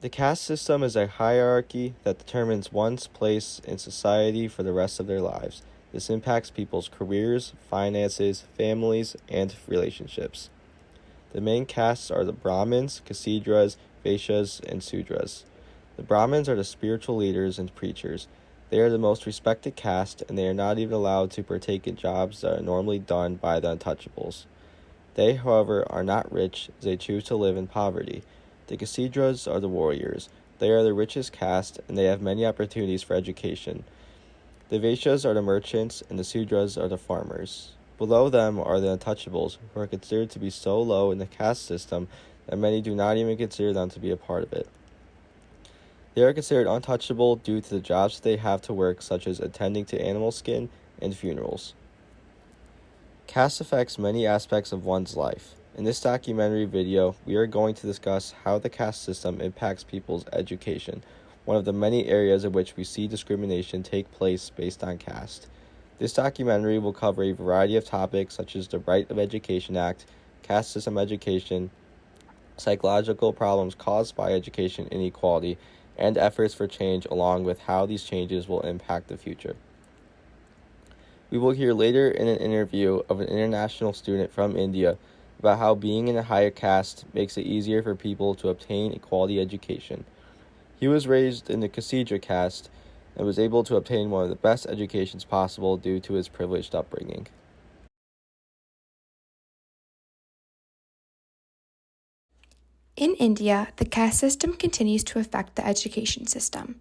The caste system is a hierarchy that determines one's place in society for the rest of their lives. This impacts people's careers, finances, families, and relationships. The main castes are the Brahmins, Kshatriyas, Vaishyas, and Sudras. The Brahmins are the spiritual leaders and preachers. They are the most respected caste, and they are not even allowed to partake in jobs that are normally done by the untouchables. They, however, are not rich, as they choose to live in poverty. The Kshatriyas are the warriors. They are the richest caste, and they have many opportunities for education. The Vaishyas are the merchants, and the Sudras are the farmers. Below them are the untouchables, who are considered to be so low in the caste system that many do not even consider them to be a part of it. They are considered untouchable due to the jobs they have to work, such as attending to animal skin and funerals. Caste affects many aspects of one's life. In this documentary video, we are going to discuss how the caste system impacts people's education, one of the many areas in which we see discrimination take place based on caste. This documentary will cover a variety of topics such as the Right of Education Act, caste system education, psychological problems caused by education inequality, and efforts for change, along with how these changes will impact the future. We will hear later in an interview of an international student from India about how being in a higher caste makes it easier for people to obtain a quality education. He was raised in the Kshatriya caste and was able to obtain one of the best educations possible due to his privileged upbringing. In India, the caste system continues to affect the education system.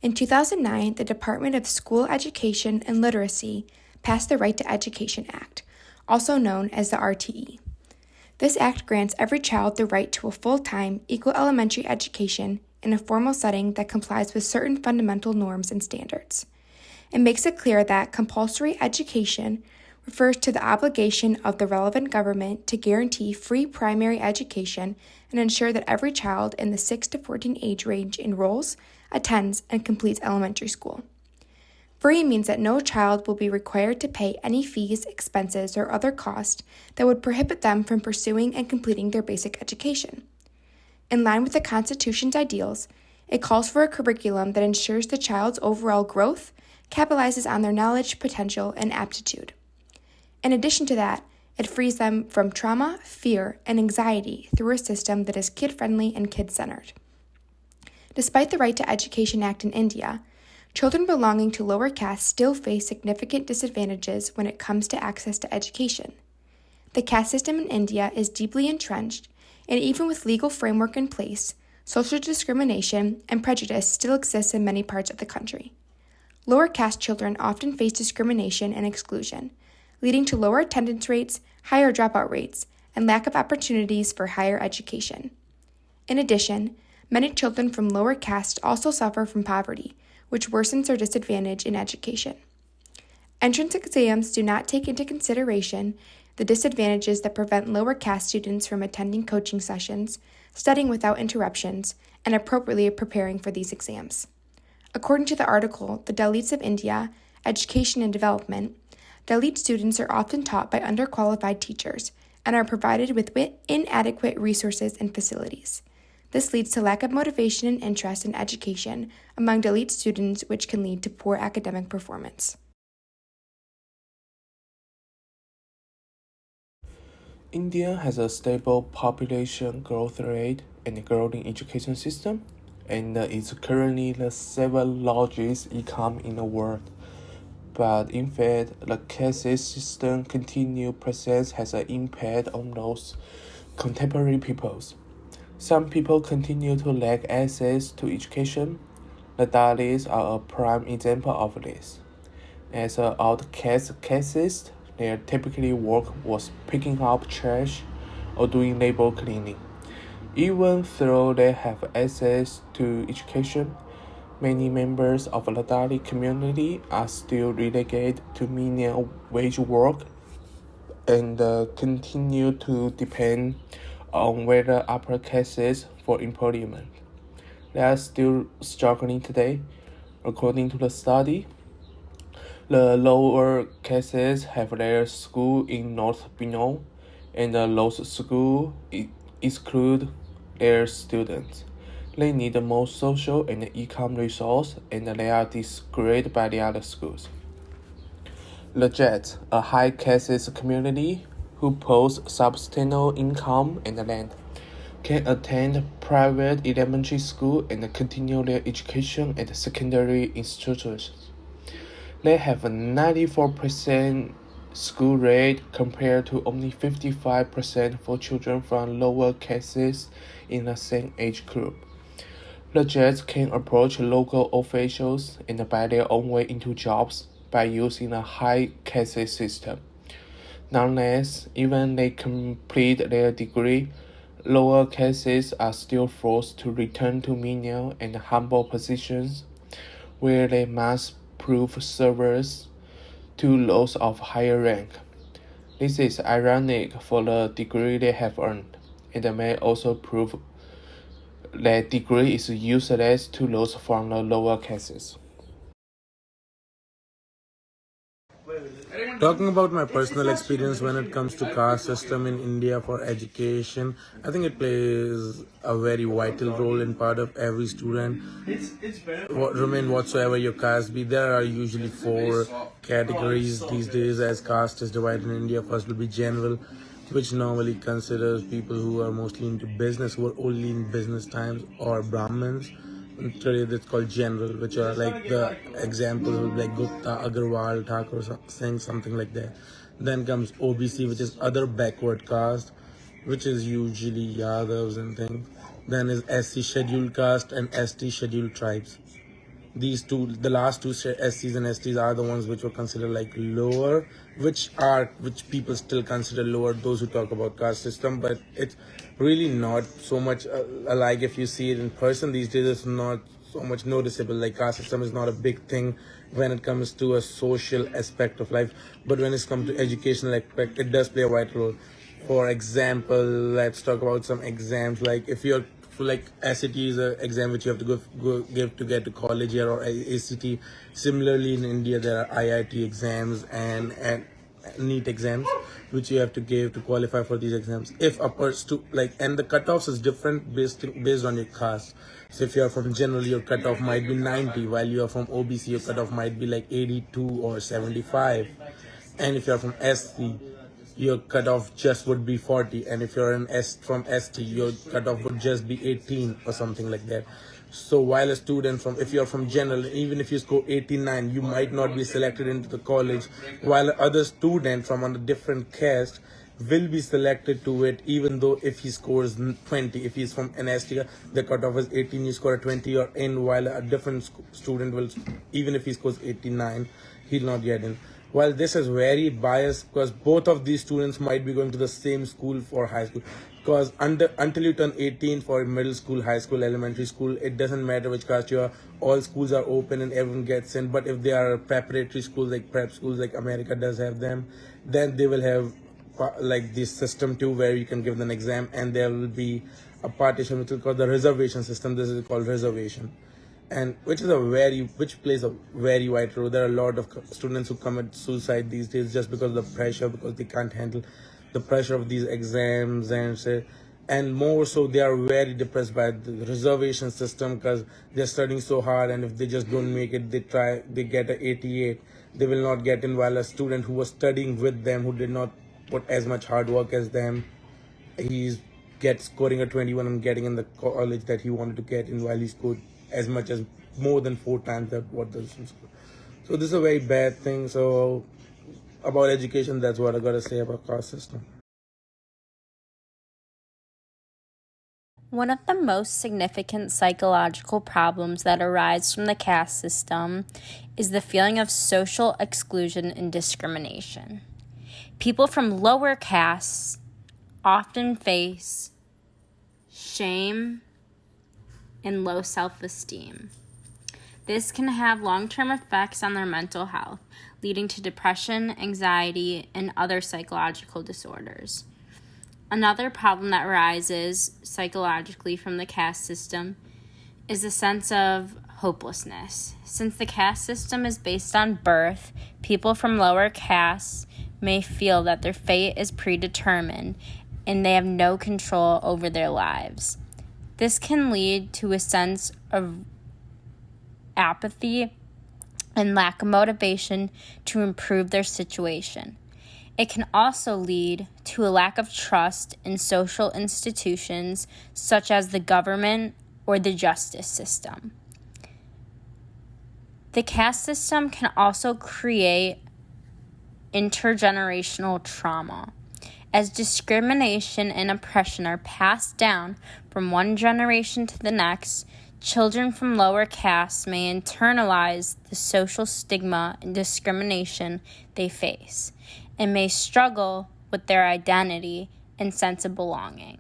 In 2009, the Department of School Education and Literacy passed the Right to Education Act, also known as the RTE. This act grants every child the right to a full-time, equal elementary education in a formal setting that complies with certain fundamental norms and standards. It makes it clear that compulsory education refers to the obligation of the relevant government to guarantee free primary education and ensure that every child in the 6 to 14 age range enrolls, attends, and completes elementary school. Free means that no child will be required to pay any fees, expenses, or other costs that would prohibit them from pursuing and completing their basic education. In line with the Constitution's ideals, it calls for a curriculum that ensures the child's overall growth, capitalizes on their knowledge, potential, and aptitude. In addition to that, it frees them from trauma, fear, and anxiety through a system that is kid-friendly and kid-centered. Despite the Right to Education Act in India, children belonging to lower castes still face significant disadvantages when it comes to access to education. The caste system in India is deeply entrenched, and even with legal framework in place, social discrimination and prejudice still exists in many parts of the country. Lower caste children often face discrimination and exclusion, leading to lower attendance rates, higher dropout rates, and lack of opportunities for higher education. In addition, many children from lower castes also suffer from poverty, which worsens their disadvantage in education. Entrance exams do not take into consideration the disadvantages that prevent lower caste students from attending coaching sessions, studying without interruptions, and appropriately preparing for these exams. According to the article, The Dalits of India, Education and Development, Dalit students are often taught by underqualified teachers and are provided with inadequate resources and facilities. This leads to lack of motivation and interest in education among Dalit students, which can lead to poor academic performance. India has a stable population growth rate and a growing education system, and is currently the 7th largest economy in the world. But in fact, the caste system continued presence has an impact on those contemporary peoples. Some people continue to lack access to education. The Dalits are a prime example of this. As outcast castes, their typically work was picking up trash or doing labor cleaning. Even though they have access to education, many members of the Dalit community are still relegated to menial wage work and continue to depend on whether upper castes for employment. They are still struggling today. According to the study, the lower castes have their school in North Bengal, and those schools exclude their students, They need more social and income resource, and they are disgraded by the other schools. The Jets, a high caste community who possess substantial income and land, can attend private elementary school and continue their education at secondary institutions. They have a 94% school rate compared to only 55% for children from lower castes in the same age group. The Jets can approach local officials and buy their own way into jobs by using a high caste system. Nonetheless, even they complete their degree, lower castes are still forced to return to menial and humble positions where they must prove service to those of higher rank. This is ironic for the degree they have earned, and may also prove that degree is useless to those from the lower castes. Talking about my personal experience when it comes to caste system in India for education, I think it plays a very vital role in part of every student. Remain whatsoever your caste be, there are usually four categories these days as caste is divided in India. First will be general, which normally considers people who are mostly into business, who are only in business times, or Brahmins. Today it's called general, which are like the examples of like Gupta, Agarwal, Thakur, saying something like that. Then comes OBC, which is other backward caste, which is usually Yadavs and things. Then is SC scheduled caste and ST scheduled tribes. These two, the last two SCs and STs are the ones which were considered like lower, which people still consider lower, those who talk about caste system, but it's really not so much alike. If you see it in person these days, it's not so much noticeable. Like caste system is not a big thing when it comes to a social aspect of life, but when it's come to educational aspect, it does play a vital role. For example, let's talk about some exams. Like if you're like SAT is an exam which you have to go give to get to college here, or ACT. Similarly, in India, there are IIT exams and NEET exams which you have to give to qualify for these exams. If a person and the cutoffs is different based on your caste. So if you are from general, your cutoff might be 90, while you are from OBC, your cutoff might be like 82 or 75. And if you are from SC, your cutoff just would be 40, and if you're from ST, your cutoff would just be 18 or something like that. So while a student if you're from general, even if you score 89, you might not be selected into the college, while other student from a different caste will be selected to it, even though if he scores 20, if he's from an ST, the cutoff is 18, you score a 20, you're in, while a different student will, even if he scores 89, he'll not get in. While this is very biased, because both of these students might be going to the same school for high school, because until you turn 18 for middle school, high school, elementary school, it doesn't matter which caste you are, all schools are open and everyone gets in. But if they are preparatory schools, like prep schools like America does have them, then they will have like this system too, where you can give an exam, and there will be a partition which is called the reservation system. This is called reservation, and which plays a very vital role. There are a lot of students who commit suicide these days just because of the pressure, because they can't handle the pressure of these exams, and more so they are very depressed by the reservation system, because they're studying so hard, and if they just don't make it, they get a 88, they will not get in, while a student who was studying with them, who did not put as much hard work as them, he gets scoring a 21 and getting in the college that he wanted to get in, while he scored as much as more than 4 times that what the students scored. So this is a very bad thing. So about education, that's what I gotta say about caste system. One of the most significant psychological problems that arise from the caste system is the feeling of social exclusion and discrimination. People from lower castes often face shame and low self-esteem. This can have long-term effects on their mental health, leading to depression, anxiety, and other psychological disorders. Another problem that arises psychologically from the caste system is a sense of hopelessness. Since the caste system is based on birth, people from lower castes may feel that their fate is predetermined and they have no control over their lives. This can lead to a sense of apathy and lack of motivation to improve their situation. It can also lead to a lack of trust in social institutions such as the government or the justice system. The caste system can also create intergenerational trauma, as discrimination and oppression are passed down from one generation to the next. Children from lower castes may internalize the social stigma and discrimination they face and may struggle with their identity and sense of belonging.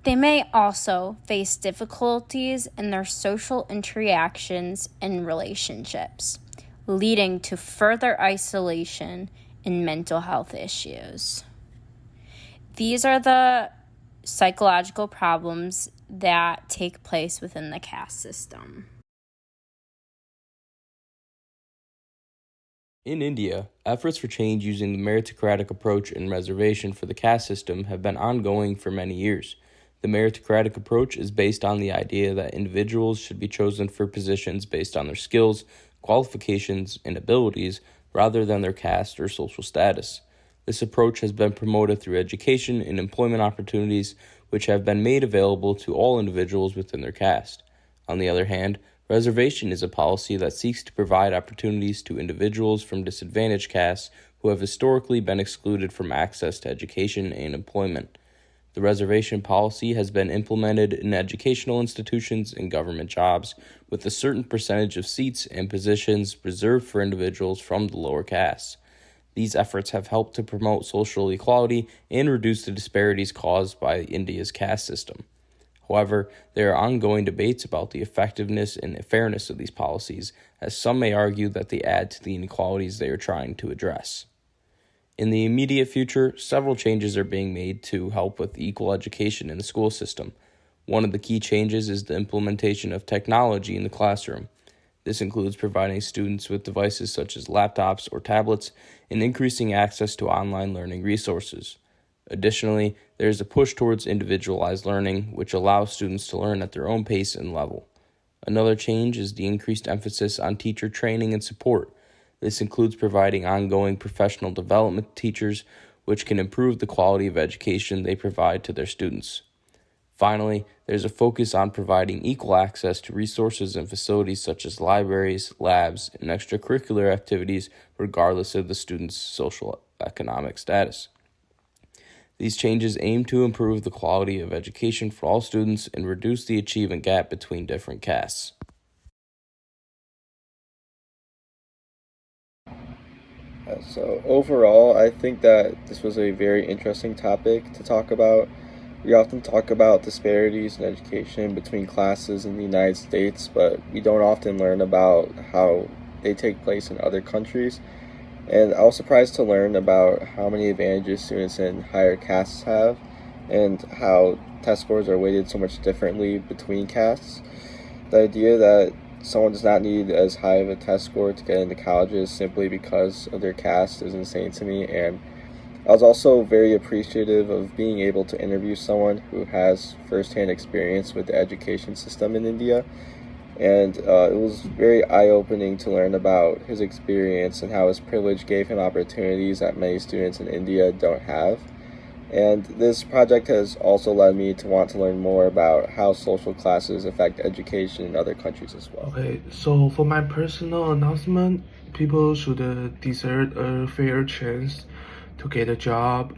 They may also face difficulties in their social interactions and relationships, leading to further isolation and mental health issues. These are the psychological problems that take place within the caste system. In India, efforts for change using the meritocratic approach and reservation for the caste system have been ongoing for many years. The meritocratic approach is based on the idea that individuals should be chosen for positions based on their skills, qualifications, and abilities rather than their caste or social status. This approach has been promoted through education and employment opportunities, which have been made available to all individuals within their caste. On the other hand, reservation is a policy that seeks to provide opportunities to individuals from disadvantaged castes who have historically been excluded from access to education and employment. The reservation policy has been implemented in educational institutions and government jobs, with a certain percentage of seats and positions reserved for individuals from the lower castes. These efforts have helped to promote social equality and reduce the disparities caused by India's caste system. However, there are ongoing debates about the effectiveness and fairness of these policies, as some may argue that they add to the inequalities they are trying to address. In the immediate future, several changes are being made to help with equal education in the school system. One of the key changes is the implementation of technology in the classroom. This includes providing students with devices such as laptops or tablets and increasing access to online learning resources. Additionally, there is a push towards individualized learning, which allows students to learn at their own pace and level. Another change is the increased emphasis on teacher training and support. This includes providing ongoing professional development to teachers, which can improve the quality of education they provide to their students. Finally, there's a focus on providing equal access to resources and facilities such as libraries, labs, and extracurricular activities, regardless of the student's social economic status. These changes aim to improve the quality of education for all students and reduce the achievement gap between different castes. So overall, I think that this was a very interesting topic to talk about. We often talk about disparities in education between classes in the United States, but we don't often learn about how they take place in other countries. And I was surprised to learn about how many advantages students in higher castes have and how test scores are weighted so much differently between castes. The idea that someone does not need as high of a test score to get into colleges simply because of their caste is insane to me, and I was also very appreciative of being able to interview someone who has firsthand experience with the education system in India, and it was very eye-opening to learn about his experience and how his privilege gave him opportunities that many students in India don't have. And this project has also led me to want to learn more about how social classes affect education in other countries as well. Okay, so for my personal announcement, people should deserve a fair chance to get a job.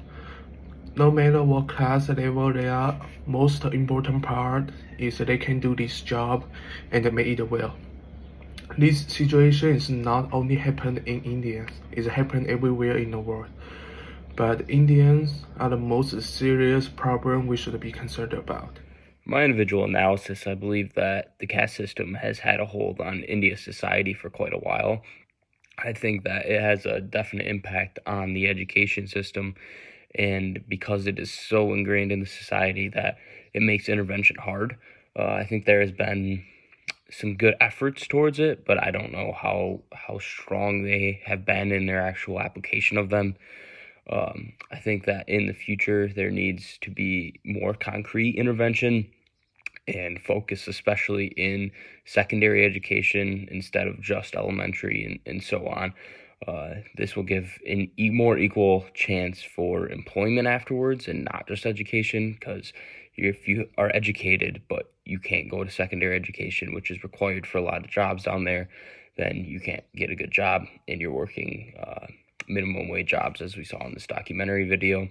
No matter what class level they are, most important part is they can do this job and make it well. This situation is not only happened in India, it happened everywhere in the world. But Indians are the most serious problem we should be concerned about. My individual analysis, I believe that the caste system has had a hold on India's society for quite a while. I think that it has a definite impact on the education system, and because it is so ingrained in the society that it makes intervention hard. I think there has been some good efforts towards it, but I don't know how strong they have been in their actual application of them. I think that in the future there needs to be more concrete intervention and focus especially in secondary education instead of just elementary and so on. This will give a more equal chance for employment afterwards and not just education, because if you are educated but you can't go to secondary education, which is required for a lot of jobs down there, then you can't get a good job and you're working minimum wage jobs, as we saw in this documentary video.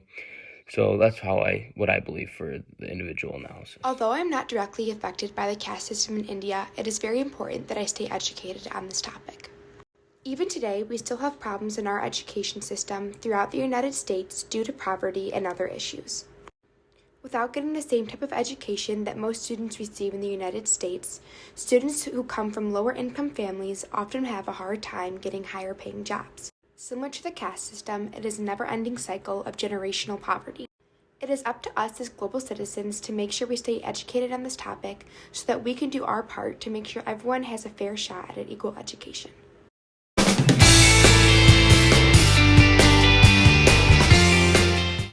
So that's what I believe for the individual analysis. Although I'm not directly affected by the caste system in India, it is very important that I stay educated on this topic. Even today, we still have problems in our education system throughout the United States due to poverty and other issues. Without getting the same type of education that most students receive in the United States, students who come from lower income families often have a hard time getting higher paying jobs. Similar to the caste system, it is a never-ending cycle of generational poverty. It is up to us as global citizens to make sure we stay educated on this topic so that we can do our part to make sure everyone has a fair shot at an equal education.